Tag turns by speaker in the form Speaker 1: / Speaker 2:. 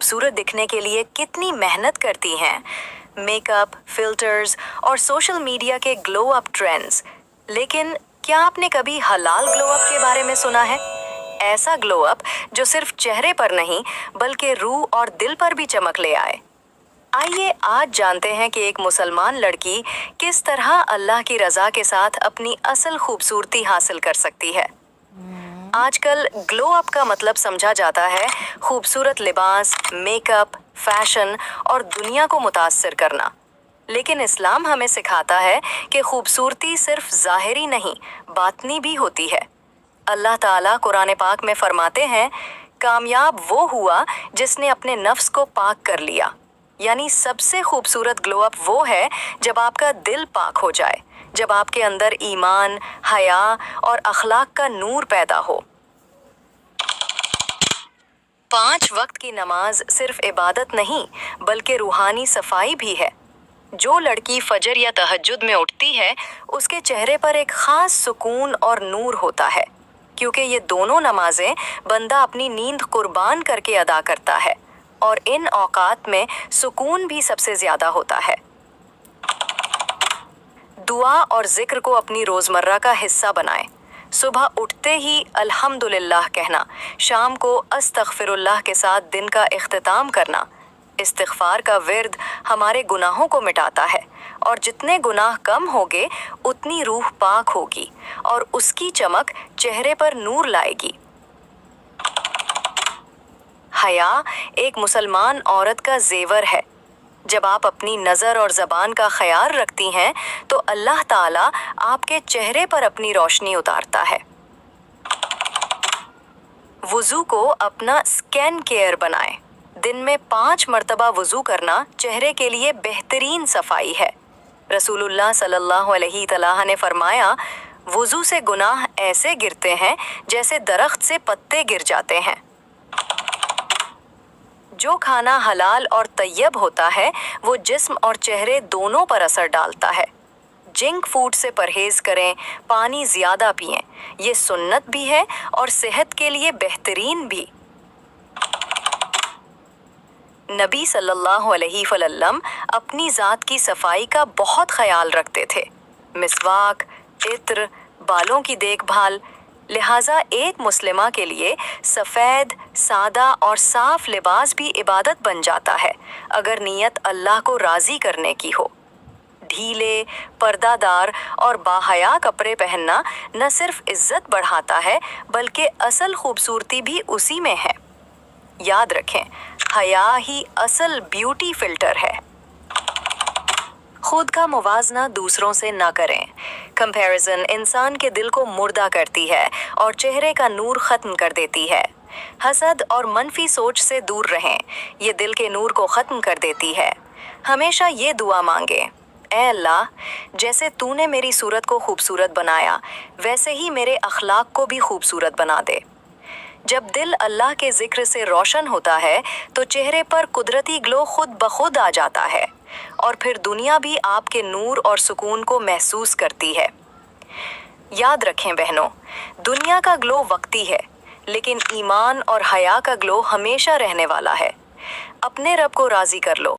Speaker 1: खूबसूरत दिखने के लिए कितनी मेहनत करती हैं। मेकअप, फिल्टर्स और सोशल मीडिया के ग्लो अप ट्रेंड्स। लेकिन क्या आपने कभी हलाल ग्लो अप के बारे में सुना है? ऐसा ग्लो अप जो सिर्फ चेहरे पर नहीं बल्कि रूह और दिल पर भी चमक ले आए। आइए आज जानते हैं कि एक मुसलमान लड़की किस तरह अल्लाह की रज़ा के साथ अपनी असल खूबसूरती हासिल कर सकती है। आजकल ग्लो अप का मतलब समझा जाता है खूबसूरत लिबास, मेकअप, फैशन और दुनिया को मुतासिर करना। लेकिन इस्लाम हमें सिखाता है कि खूबसूरती सिर्फ ज़ाहिरी नहीं, बातनी भी होती है। अल्लाह ताला कुरान पाक में फरमाते हैं, कामयाब वो हुआ जिसने अपने नफ्स को पाक कर लिया। यानी सबसे खूबसूरत ग्लो अप वो है जब आपका दिल पाक हो जाए, जब आपके अंदर ईमान, हया और अखलाक का नूर पैदा हो। 5 वक्त की नमाज सिर्फ इबादत नहीं बल्कि रूहानी सफाई भी है। जो लड़की फजर या तहज्जुद में उठती है उसके चेहरे पर एक खास सुकून और नूर होता है, क्योंकि ये दोनों नमाजें बंदा अपनी नींद कुर्बान करके अदा करता है और इन औकात में सुकून भी सबसे ज़्यादा होता है। दुआ और जिक्र को अपनी रोज़मर्रा का हिस्सा बनाएं। सुबह उठते ही अल्हम्दुलिल्लाह कहना, शाम को अस्तगफिरुल्लाह के साथ दिन का इख्तिताम करना। इस्तिग़फ़ार का विर्द हमारे गुनाहों को मिटाता है और जितने गुनाह कम होंगे उतनी रूह पाक होगी और उसकी चमक चेहरे पर नूर लाएगी। हया एक मुसलमान औरत का ज़ेवर है। जब आप अपनी नज़र और ज़बान का ख्याल रखती हैं तो अल्लाह ताला आपके चेहरे पर अपनी रोशनी उतारता है। वुज़ू को अपना स्किन केयर बनाएं। दिन में 5 मरतबा वुज़ू करना चेहरे के लिए बेहतरीन सफाई है। रसूलुल्लाह सल्लल्लाहु अलैहि वसल्लम ने फरमाया, वुज़ू से गुनाह ऐसे गिरते हैं जैसे दरख्त से पत्ते गिर जाते हैं। जो खाना हलाल और तैयब होता है वो जिस्म और चेहरे दोनों पर असर डालता है। जंक फूड से परहेज़ करें, पानी ज़्यादा पिएं। ये सुन्नत भी है और सेहत के लिए बेहतरीन भी। नबी सल्लल्लाहु अलैहि वसल्लम अपनी ज़ात की सफाई का बहुत ख्याल रखते थे। मिसवाक, इत्र, बालों की देखभाल। लिहाजा एक मुस्लिमा के लिए सफ़ेद, सादा और साफ लिबास भी इबादत बन जाता है अगर नीयत अल्लाह को राज़ी करने की हो। ढीले, पर्दादार और बाहया कपड़े पहनना न सिर्फ इज्जत बढ़ाता है बल्कि असल खूबसूरती भी उसी में है। याद रखें, हया ही असल ब्यूटी फिल्टर है। खुद का मुवाजना दूसरों से ना करें। कंपैरिजन इंसान के दिल को मुर्दा करती है और चेहरे का नूर ख़त्म कर देती है। हसद और मनफी सोच से दूर रहें, ये दिल के नूर को ख़त्म कर देती है। हमेशा ये दुआ मांगें, ऐ अल्लाह, जैसे तूने मेरी सूरत को खूबसूरत बनाया वैसे ही मेरे अखलाक को भी खूबसूरत बना दे। जब दिल अल्लाह के ज़िक्र से रोशन होता है तो चेहरे पर कुदरती ग्लो खुद ब खुद आ जाता है और फिर दुनिया भी आपके नूर और सुकून को महसूस करती है। याद रखें बहनों, दुनिया का ग्लो वक्ती है लेकिन ईमान और हया का ग्लो हमेशा रहने वाला है। अपने रब को राज़ी कर लो